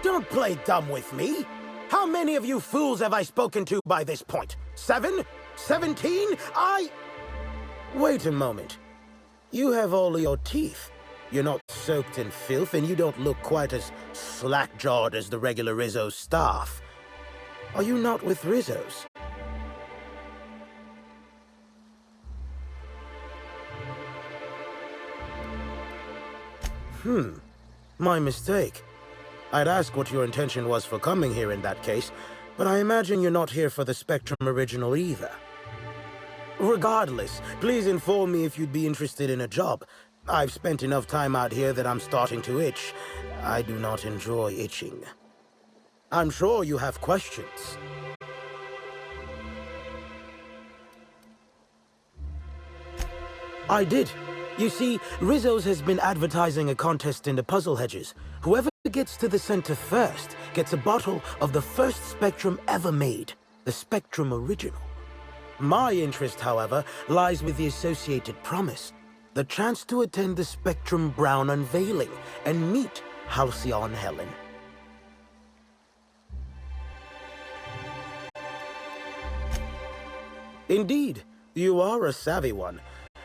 Don't play dumb with me. How many of you fools have I spoken to by this point? 7? 17? Wait a moment. You have all your teeth. You're not soaked in filth, and you don't look quite as slack-jawed as the regular Rizzo staff. Are you not with Rizzo's? My mistake. I'd ask what your intention was for coming here in that case, but I imagine you're not here for the Spectrum Original either. Regardless, please inform me if you'd be interested in a job. I've spent enough time out here that I'm starting to itch. I do not enjoy itching. I'm sure you have questions. I did. You see, Rizzo's has been advertising a contest in the Puzzle Hedges. Whoever gets to the center first gets a bottle of the first Spectrum ever made, the Spectrum Original. My interest, however, lies with the associated promise, the chance to attend the Spectrum Brown unveiling and meet Halcyon Helen. Indeed, you are a savvy one.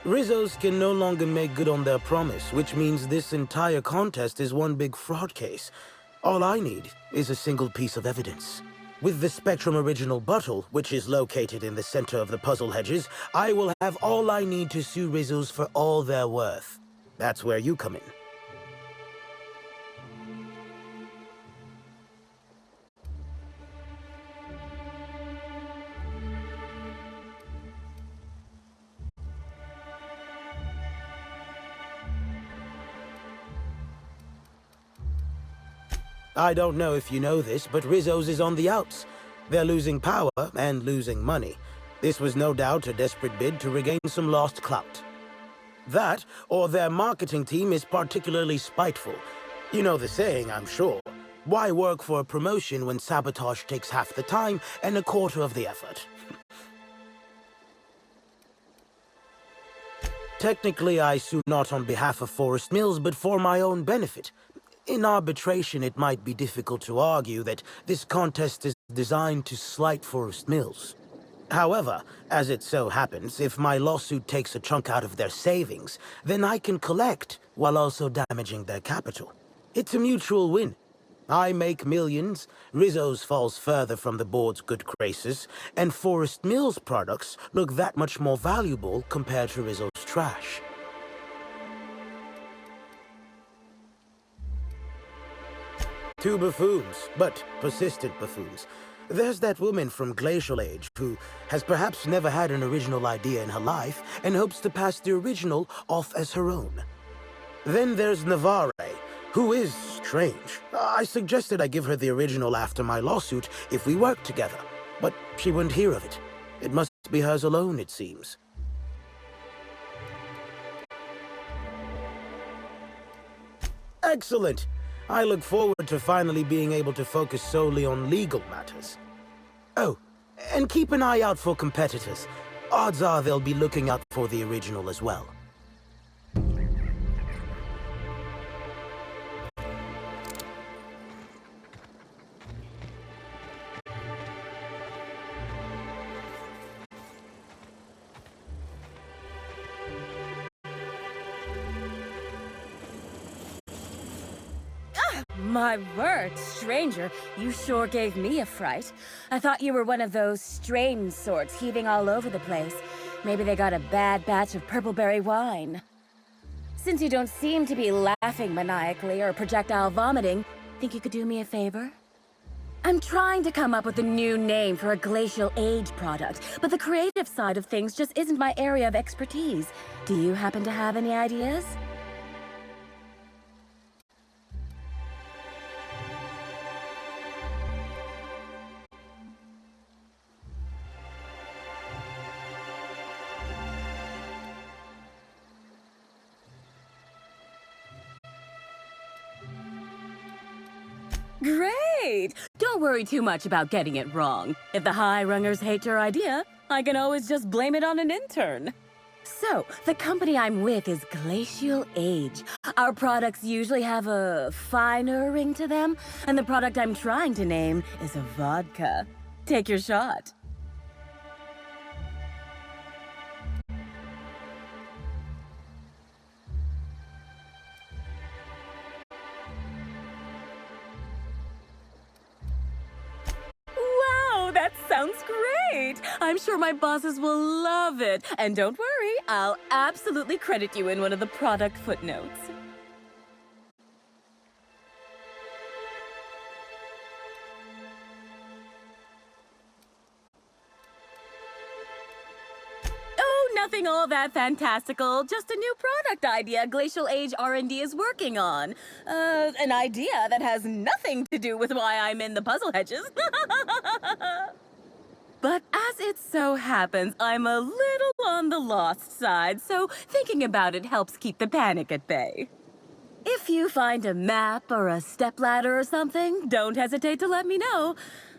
Rizzo's can no longer make good on their promise, which means this entire contest is one big fraud case. All I need is a single piece of evidence. With the Spectrum Original bottle, which is located in the center of the Puzzle Hedges, I will have all I need to sue Rizzo's for all they're worth. That's where you come in. I don't know if you know this, but Rizzo's is on the outs. They're losing power and losing money. This was no doubt a desperate bid to regain some lost clout. That, or their marketing team is particularly spiteful. You know the saying, I'm sure. Why work for a promotion when sabotage takes half the time and a quarter of the effort? Technically, I sue not on behalf of Forest Mills, but for my own benefit. In arbitration, it might be difficult to argue that this contest is designed to slight Forest Mills. However, as it so happens, if my lawsuit takes a chunk out of their savings, then I can collect while also damaging their capital. It's a mutual win. I make millions, Rizzo's falls further from the board's good graces, and Forest Mills products look that much more valuable compared to Rizzo's trash. Two buffoons, but persistent buffoons. There's that woman from Glacial Age who has perhaps never had an original idea in her life and hopes to pass the original off as her own. Then there's Navarre, who is strange. I suggested I give her the original after my lawsuit if we worked together, but she wouldn't hear of it. It must be hers alone, it seems. Excellent! I look forward to finally being able to focus solely on legal matters. Oh, and keep an eye out for competitors. Odds are they'll be looking out for the original as well. My word, stranger, you sure gave me a fright. I thought you were one of those strange sorts heaving all over the place. Maybe they got a bad batch of purpleberry wine. Since you don't seem to be laughing maniacally or projectile vomiting, think you could do me a favor? I'm trying to come up with a new name for a Glacial Age product, but the creative side of things just isn't my area of expertise. Do you happen to have any ideas? Great! Don't worry too much about getting it wrong. If the High Rungers hate your idea, I can always just blame it on an intern. So, the company I'm with is Glacial Age. Our products usually have a finer ring to them, and the product I'm trying to name is a vodka. Take your shot. Wow, that sounds great! I'm sure my bosses will love it. And don't worry, I'll absolutely credit you in one of the product footnotes. Oh, nothing all that fantastical. Just a new product idea Glacial Age R&D is working on. An idea that has nothing to do with why I'm in the puzzle hedges. But as it so happens, I'm a little on the lost side, so thinking about it helps keep the panic at bay. If you find a map or a stepladder or something, don't hesitate to let me know.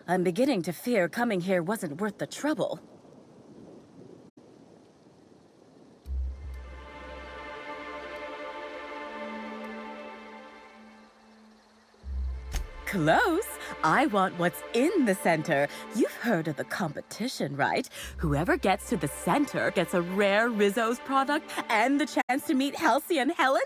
I'm beginning to fear coming here wasn't worth the trouble. Close. I want what's in the center. You've heard of the competition, right? Whoever gets to the center gets a rare Rizzo's product and the chance to meet Halcyon Helen?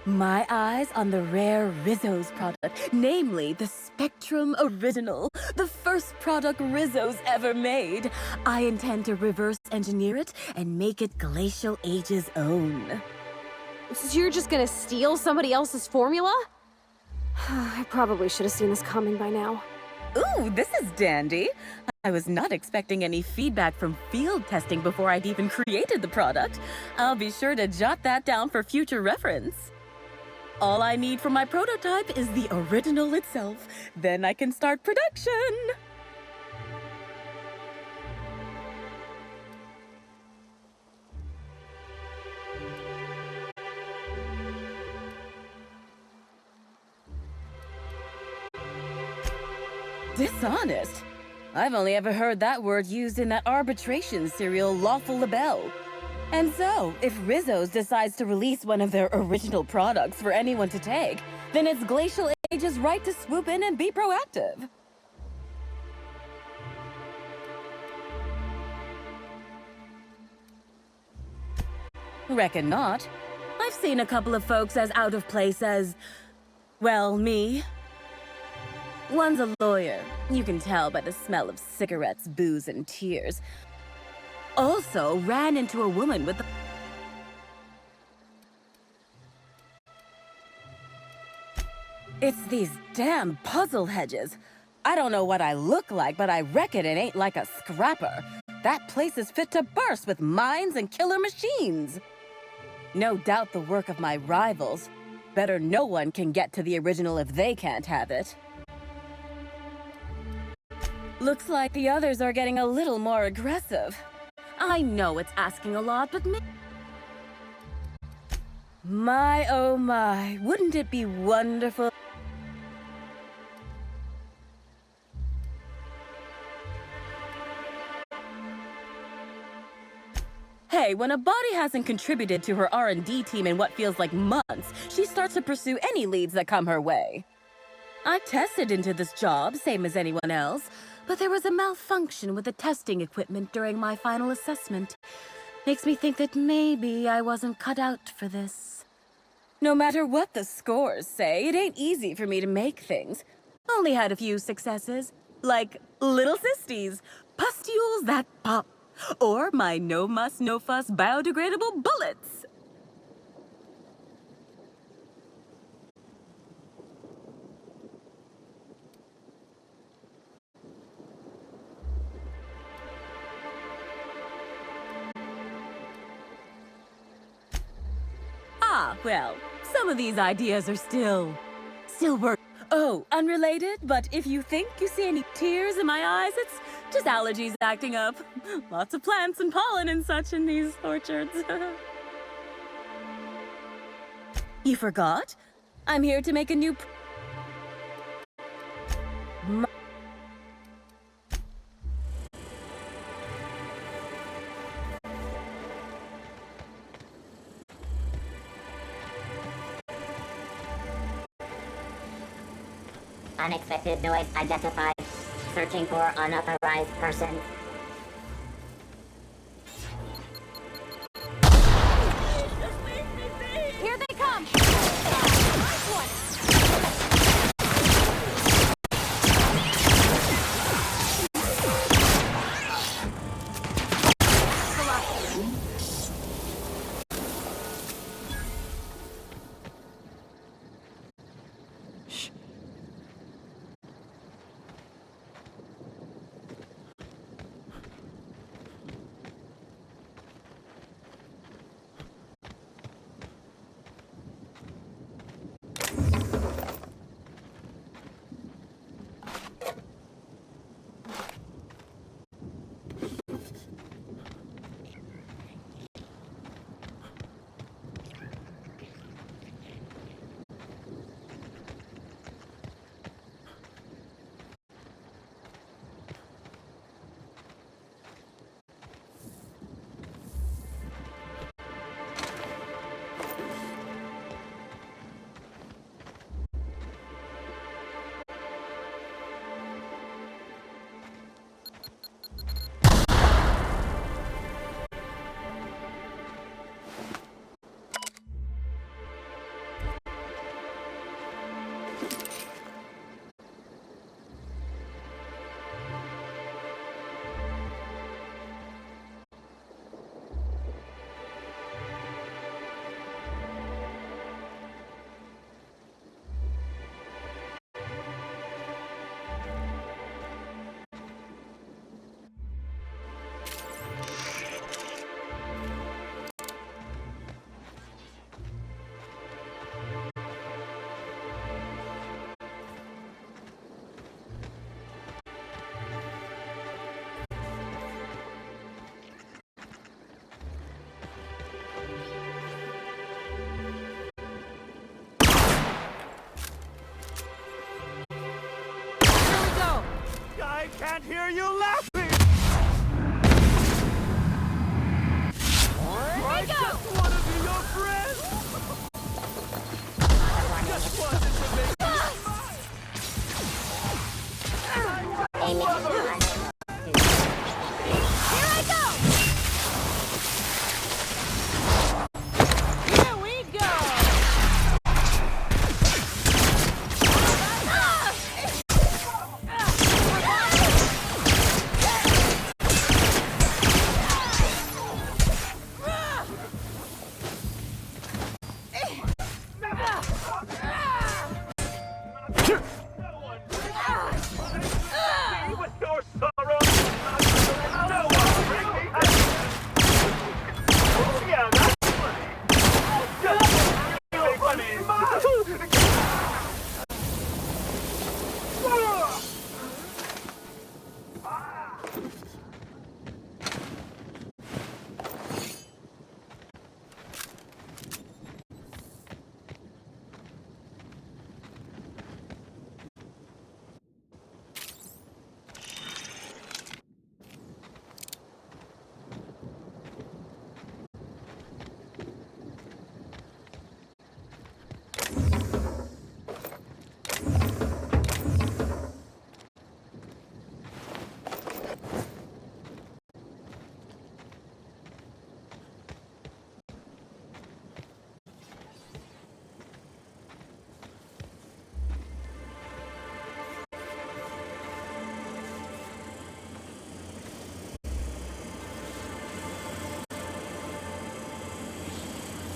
My eyes on the rare Rizzo's product, namely the Spectrum Original, the first product Rizzo's ever made. I intend to reverse engineer it and make it Glacial Age's own. So you're just gonna steal somebody else's formula? I probably should have seen this coming by now. Ooh, this is dandy. I was not expecting any feedback from field testing before I'd even created the product. I'll be sure to jot that down for future reference. All I need for my prototype is the original itself. Then I can start production. Dishonest? I've only ever heard that word used in that arbitration serial Lawful Labelle. And so, if Rizzo's decides to release one of their original products for anyone to take, then it's Glacial Age's right to swoop in and be proactive. Reckon not. I've seen a couple of folks as out of place as, well, me. One's a lawyer. You can tell by the smell of cigarettes, booze, and tears. Also ran into a woman with the... It's these damn puzzle hedges. I don't know what I look like, but I reckon it ain't like a scrapper. That place is fit to burst with mines and killer machines. No doubt the work of my rivals. Better no one can get to the original if they can't have it. Looks like the others are getting a little more aggressive. I know it's asking a lot, but my oh my, wouldn't it be wonderful? Hey, when a body hasn't contributed to her R&D team in what feels like months, she starts to pursue any leads that come her way. I tested into this job, same as anyone else, but there was a malfunction with the testing equipment during my final assessment. Makes me think that maybe I wasn't cut out for this. No matter what the scores say, it ain't easy for me to make things. Only had a few successes, like little sistis, pustules that pop, or my no muss, no fuss biodegradable bullets. Ah, well, some of these ideas are still work. Oh, unrelated, but if you think you see any tears in my eyes, it's just allergies acting up. Lots of plants and pollen and such in these orchards. You forgot? I'm here to make a new... unexpected noise identified. Searching for unauthorized person. Here they come! Nice one! I can't hear you laughing! I just want to be your friend! Just wanted to make you smile! Here I go! Here we go! With your sorrow, no one bring me happiness. Yeah, that's funny. Just really funny.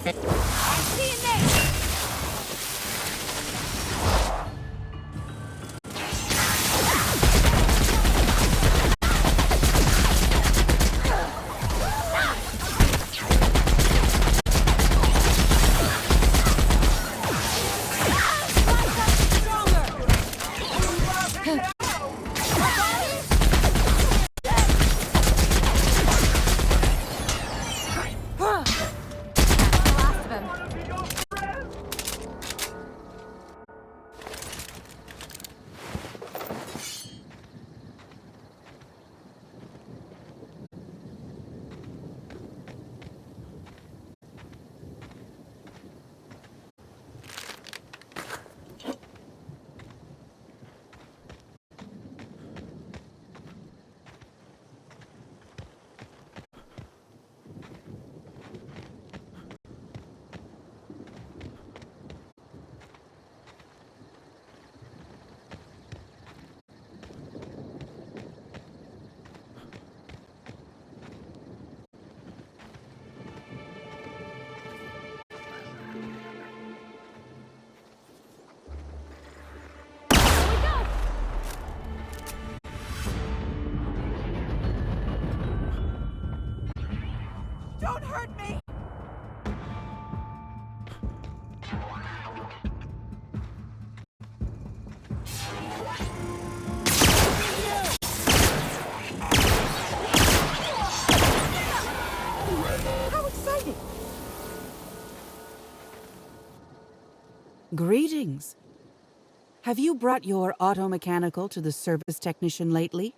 I'm seeing this! Last of him. Greetings. Have you brought your auto-mechanical to the service technician lately?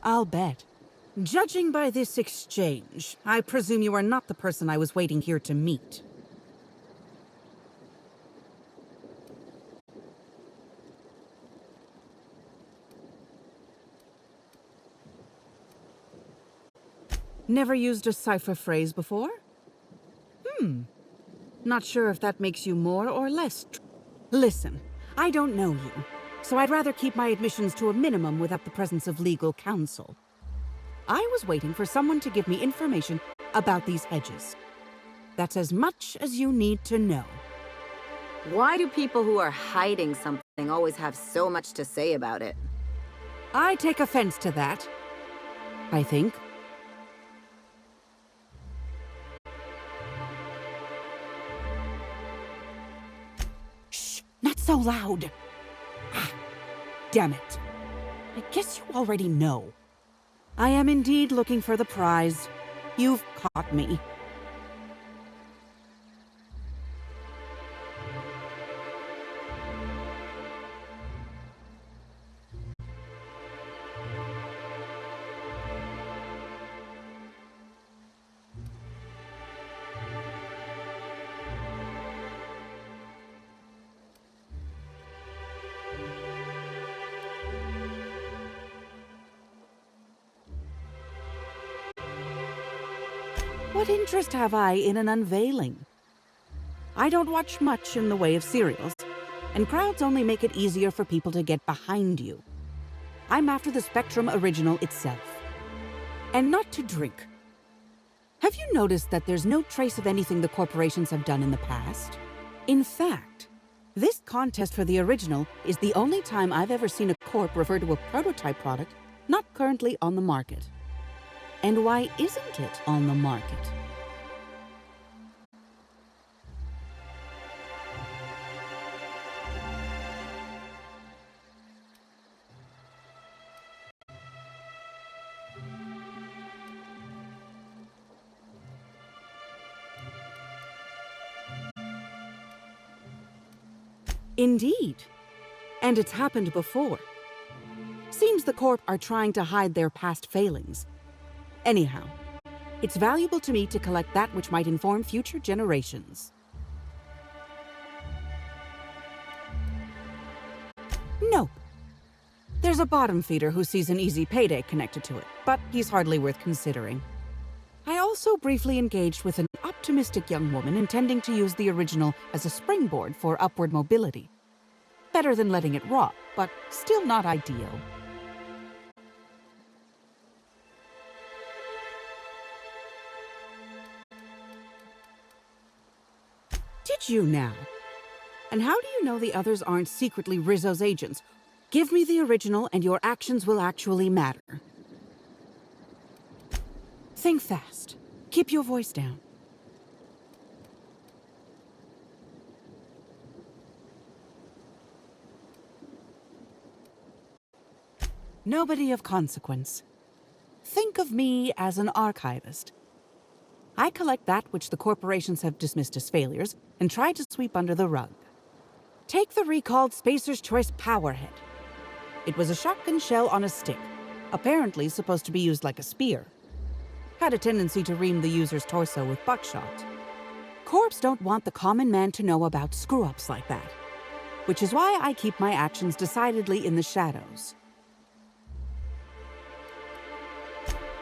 I'll bet. Judging by this exchange, I presume you are not the person I was waiting here to meet. Never used a cipher phrase before? Not sure if that makes you more or less Listen, I don't know you, so I'd rather keep my admissions to a minimum without the presence of legal counsel. I was waiting for someone to give me information about these hedges. That's as much as you need to know. Why do people who are hiding something always have so much to say about it? I take offense to that, I think. Shh, not so loud. Ah, damn it. I guess you already know. I am indeed looking for the prize. You've caught me. What interest have I in an unveiling? I don't watch much in the way of serials, and crowds only make it easier for people to get behind you. I'm after the Spectrum original itself. And not to drink. Have you noticed that there's no trace of anything the corporations have done in the past? In fact, this contest for the original is the only time I've ever seen a corp refer to a prototype product not currently on the market. And why isn't it on the market? Indeed. And it's happened before. Seems the Corp are trying to hide their past failings. Anyhow, it's valuable to me to collect that which might inform future generations. Nope. There's a bottom feeder who sees an easy payday connected to it, but he's hardly worth considering. I also briefly engaged with an optimistic young woman intending to use the original as a springboard for upward mobility. Better than letting it rot, but still not ideal. Did you now? And how do you know the others aren't secretly Rizzo's agents? Give me the original and your actions will actually matter. Think fast. Keep your voice down. Nobody of consequence. Think of me as an archivist. I collect that which the corporations have dismissed as failures and try to sweep under the rug. Take the recalled Spacer's Choice Powerhead. It was a shotgun shell on a stick, apparently supposed to be used like a spear. Had a tendency to ream the user's torso with buckshot. Corps don't want the common man to know about screw-ups like that, which is why I keep my actions decidedly in the shadows.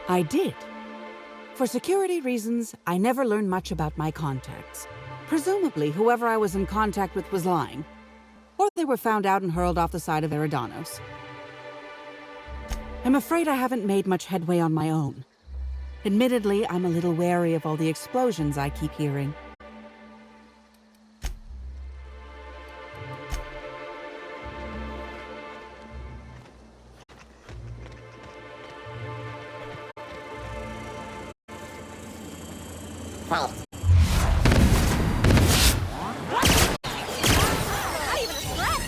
I did. For security reasons, I never learned much about my contacts. Presumably, whoever I was in contact with was lying. Or they were found out and hurled off the side of Eridanos. I'm afraid I haven't made much headway on my own. Admittedly, I'm a little wary of all the explosions I keep hearing. Halt. Not even a threat!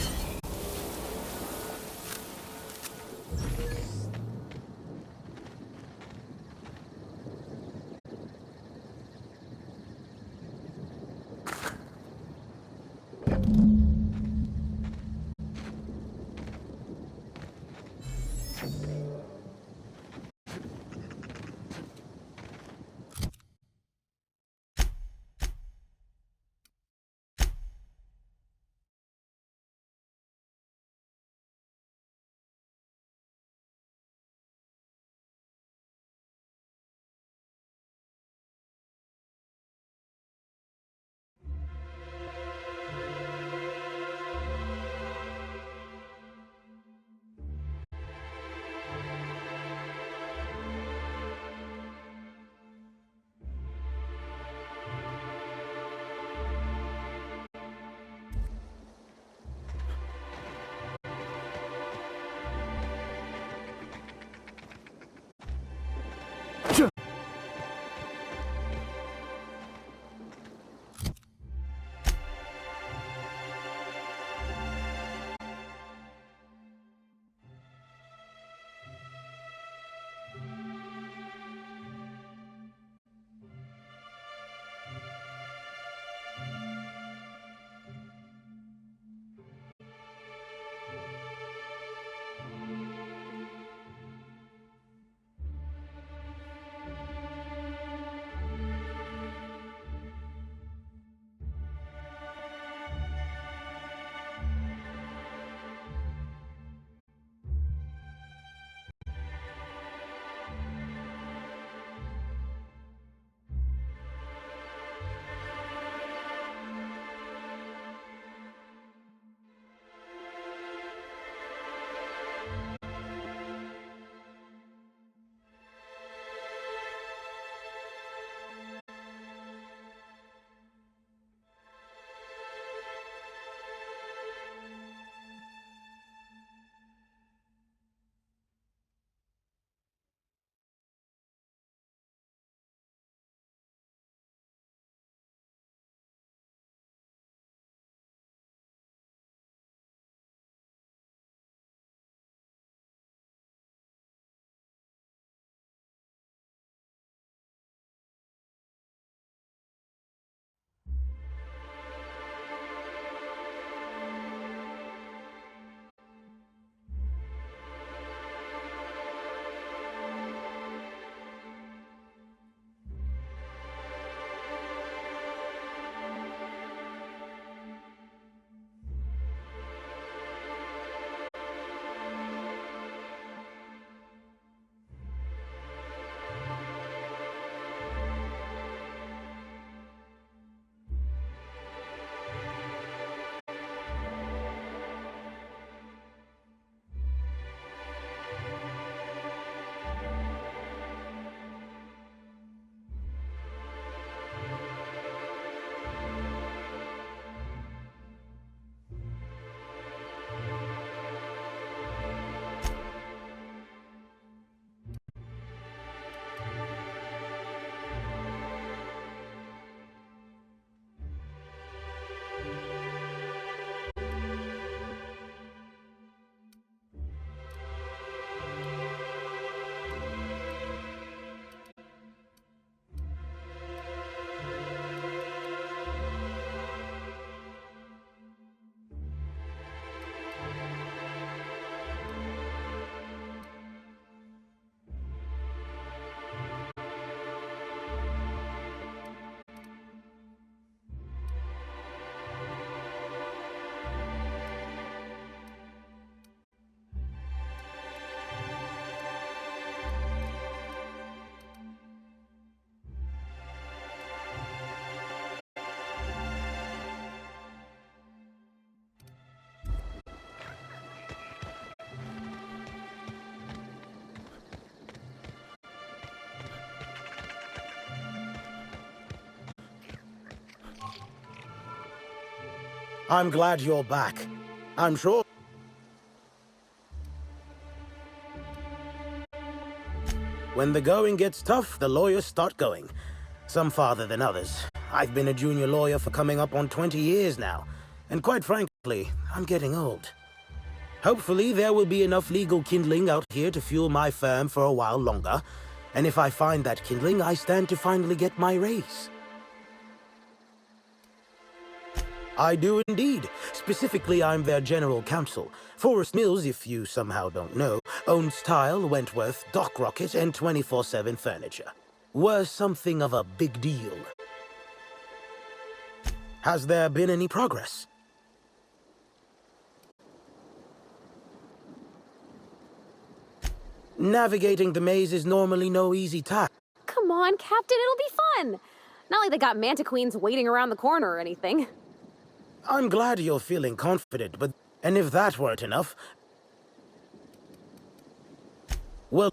I'm glad you're back. I'm sure... When the going gets tough, the lawyers start going. Some farther than others. I've been a junior lawyer for coming up on 20 years now. And quite frankly, I'm getting old. Hopefully, there will be enough legal kindling out here to fuel my firm for a while longer. And if I find that kindling, I stand to finally get my raise. I do indeed. Specifically, I'm their general counsel. Forest Mills, if you somehow don't know, owns Tile, Wentworth, Dock Rocket, and 24/7 Furniture. We're something of a big deal. Has there been any progress? Navigating the maze is normally no easy task. Come on, Captain, it'll be fun. Not like they got Mantiqueens waiting around the corner or anything. I'm glad you're feeling confident, but... And if that weren't enough... Well...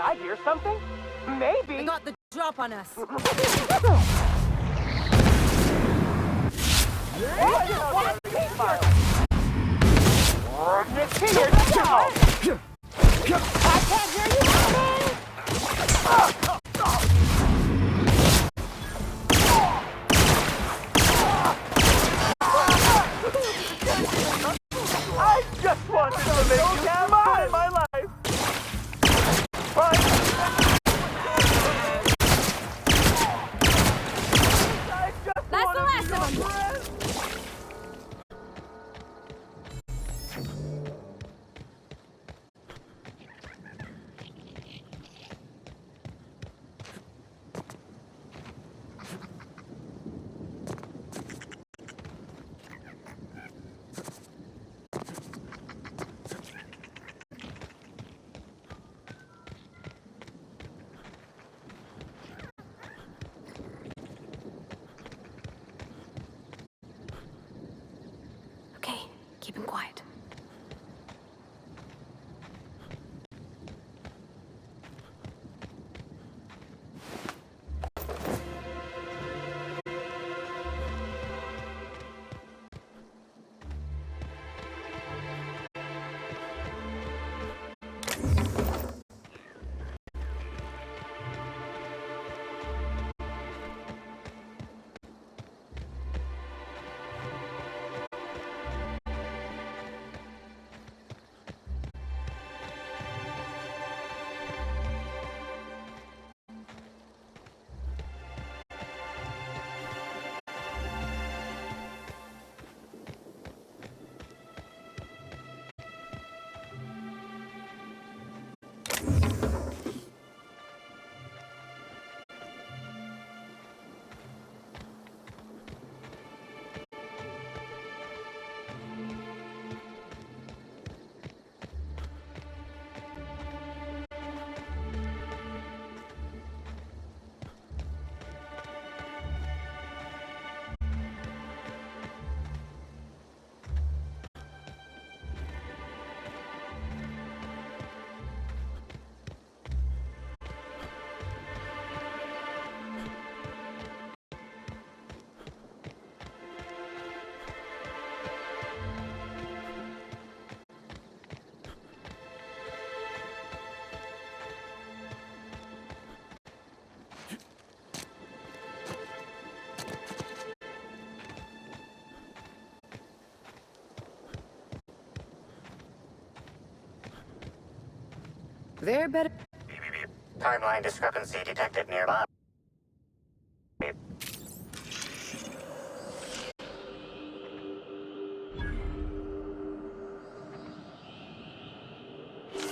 I hear something? Maybe. They got the drop on us. I just wanted to make you smile in my life. That's the last of them. Okay, keep him quiet. They're better. Timeline discrepancy detected nearby.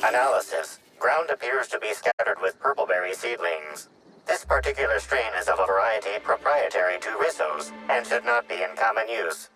Analysis. Ground appears to be scattered with purpleberry seedlings. This particular strain is of a variety proprietary to Rissos and should not be in common use.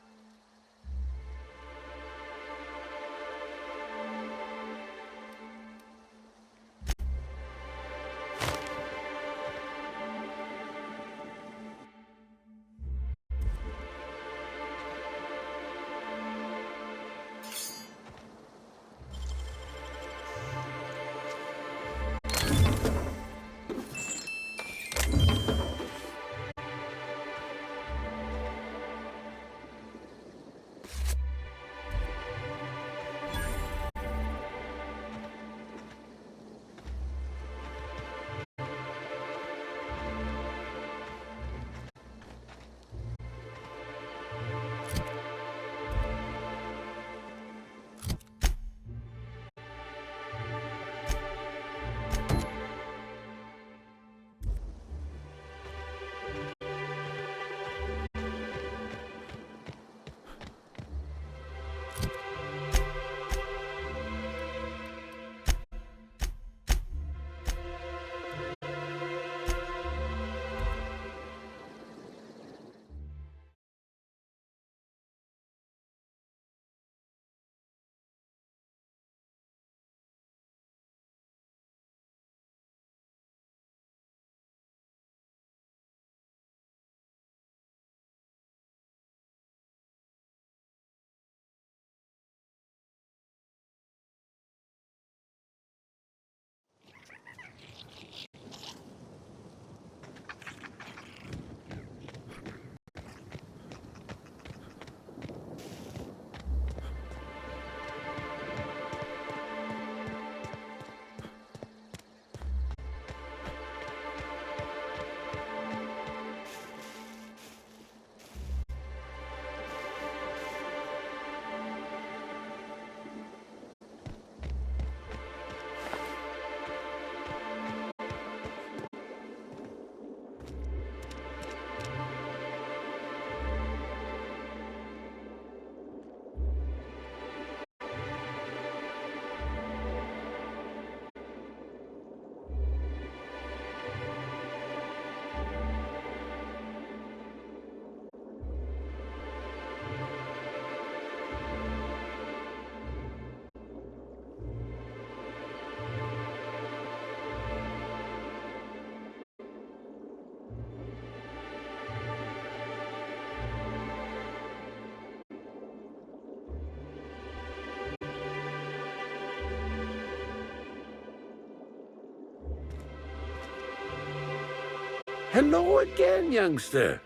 Hello again, youngster.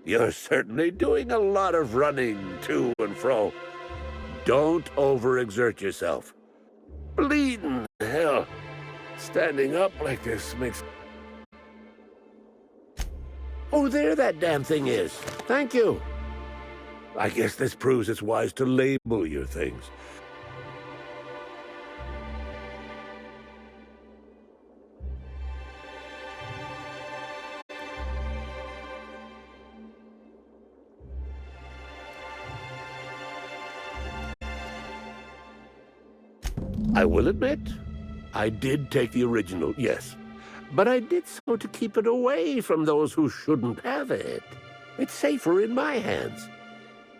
You're certainly doing a lot of running to and fro. Don't overexert yourself. Bleeding hell. Standing up like this makes... Oh, there that damn thing is. Thank you. I guess this proves it's wise to label your things. I will admit, I did take the original, yes. But I did so to keep it away from those who shouldn't have it. It's safer in my hands.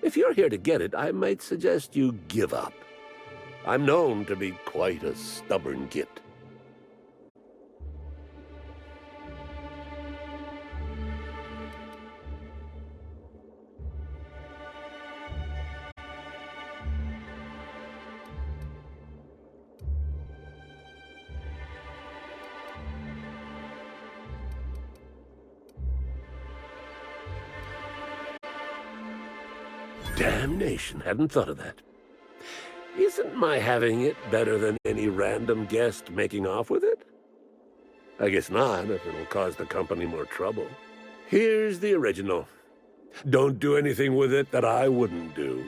If you're here to get it, I might suggest you give up. I'm known to be quite a stubborn git. Damnation, hadn't thought of that. Isn't my having it better than any random guest making off with it? I guess not, if it'll cause the company more trouble. Here's the original. Don't do anything with it that I wouldn't do.